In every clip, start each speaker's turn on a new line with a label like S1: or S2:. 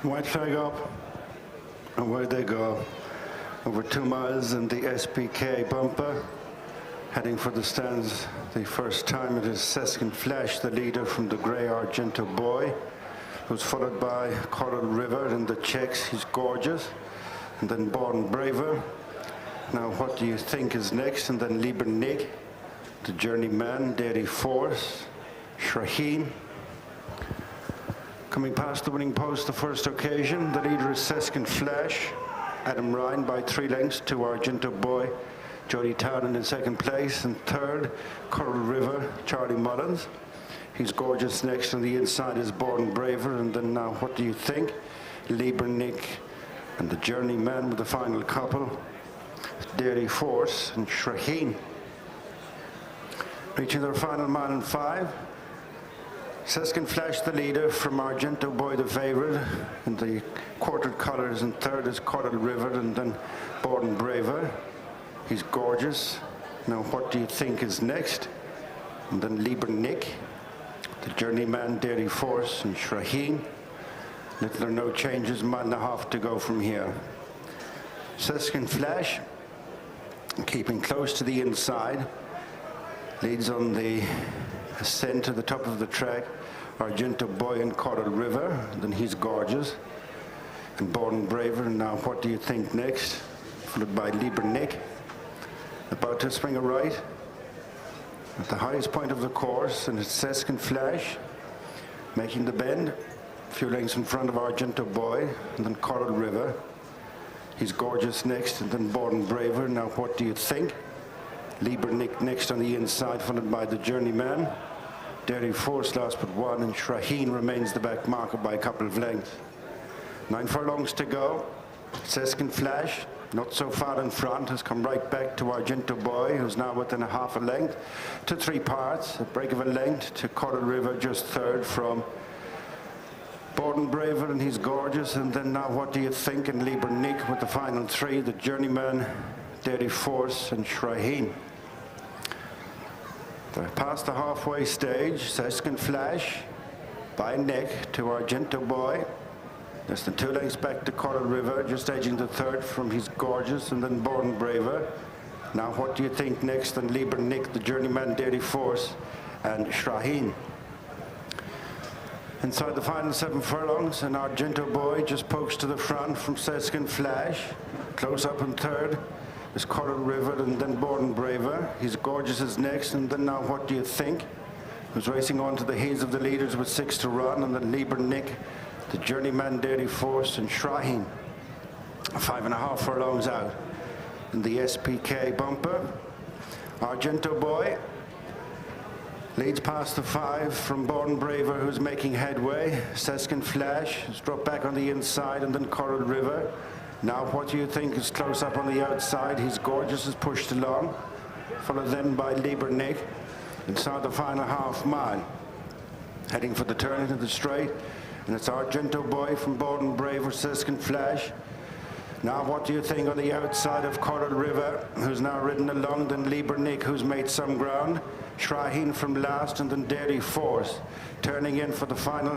S1: White flag up, and away they go. Over 2 miles in the SBK bumper. Heading for the stands the first time, it is Seskin Flash, the leader from the grey Argento boy, who's followed by Coral River in the checks. He's gorgeous. And then Born Braver. Now what do you think is next? And then Lieber Nick, the journeyman, Dairy Force, Shaheen. Coming past the winning post the first occasion, the leader is Seskin Flash. Adam Ryan by 3 lengths to Argento Boy. Jody Townend in second place, and third, Coral River, Charlie Mullins. He's gorgeous. Next on the inside is Born Braver, and then now what do you think? Lieber Nick and the journeyman with the final couple, Dairy Force and Shaheen. Reaching their final mile and 5. Seskin Flash, the leader, from Argento Boy, the favourite, in the quartered colours, and third is Coral River, and then Born Braver. He's gorgeous. Now what do you think is next? And then Lieber Nick, the journeyman, Dairy Force and Shaheen. Little or no changes, 1.5 miles to go from here. Seskin Flash, keeping close to the inside, leads on the ascent to the top of the track. Argento Boy and Coral River, then he's gorgeous. And Born Braver, and now what do you think next? Followed by Lieber Nick. About to swing a right at the highest point of the course, and it's Seskin Flash making the bend, a few lengths in front of Argento Boy, and then Coral River. He's gorgeous next, and then Born Braver. Now what do you think? Lieber Nick next on the inside, followed by the journeyman. Dairy Force last but 1, and Shaheen remains the back marker by a couple of lengths. 9 furlongs to go. Seskin Flash, not so far in front, has come right back to Argento Boy, who's now within a half a length, to 3 parts, a break of a length to Coral River, just third from Born Braver, and he's gorgeous. And then now what do you think? And Lieber Nick with the final 3, the journeyman, Dairy Force and Shaheen. They're past the halfway stage. Seskin Flash by neck to Argento Boy. Less than 2 lengths back to Coral River, just edging the third from He's Gorgeous, and then Born Braver. Now what do you think next? And Lieber Nick, the journeyman, Dairy Force and Shaheen. Inside the final 7 furlongs, and Argento Boy just pokes to the front from Seskin Flash. Close up in third is Coral River, and then Born Braver. He's Gorgeous is next, and then now what do you think? Who's racing on to the heels of the leaders with 6 to run, and then Lieber Nick, the journeyman, Dairy Force and Shaheen. 5.5 furlongs out in the SBK bumper. Argento Boy leads past the 5 from Born Braver, who's making headway. Seskin Flash has dropped back on the inside, and then Coral River. Now what do you think is close up on the outside? He's Gorgeous is pushed along, followed then by Lieber Nick inside the final half mile. Heading for the turn into the straight, and it's Argento Boy from Born Braver, Seskin Flash. Now what do you think on the outside of Coral River, who's now ridden along, then Lieber Nick, who's made some ground. Shaheen from last, and then Dairy Force. Turning in for the final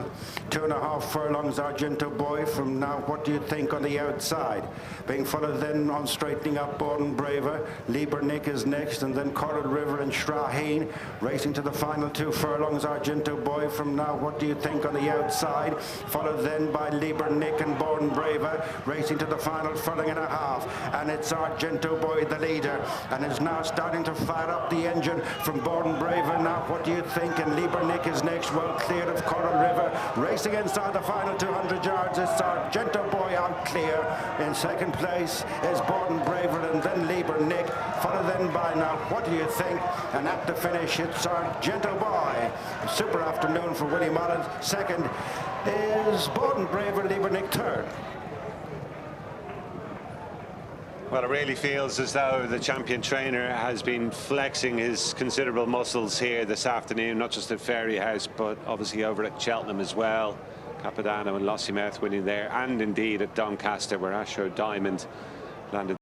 S1: 2.5 furlongs, Argento Boy from now what do you think on the outside? Being followed then on straightening up Born Braver. Lieber Nick is next, and then Coral River and Shaheen. Racing to the final 2 furlongs, Argento Boy from now what do you think on the outside? Followed then by Lieber Nick and Born Braver. Racing to the final furlong and a half, and it's Argento Boy the leader, and is now starting to fire up the engine from Born Braver. Now what do you think? And Lieber Nick is next, well cleared of Coral River. Racing inside the final 200 yards is Argento Boy out clear. In second place is Born Braver, and then Lieber Nick, followed then by now what do you think? And at the finish it's Argento Boy. Super afternoon for Willie Mullins. Second is Born Braver, Lieber Nick third.
S2: Well, it really feels as though the champion trainer has been flexing his considerable muscles here this afternoon, not just at Fairyhouse, but obviously over at Cheltenham as well. Capodanno and Lossiemouth winning there, and indeed at Doncaster, where Astro Diamond landed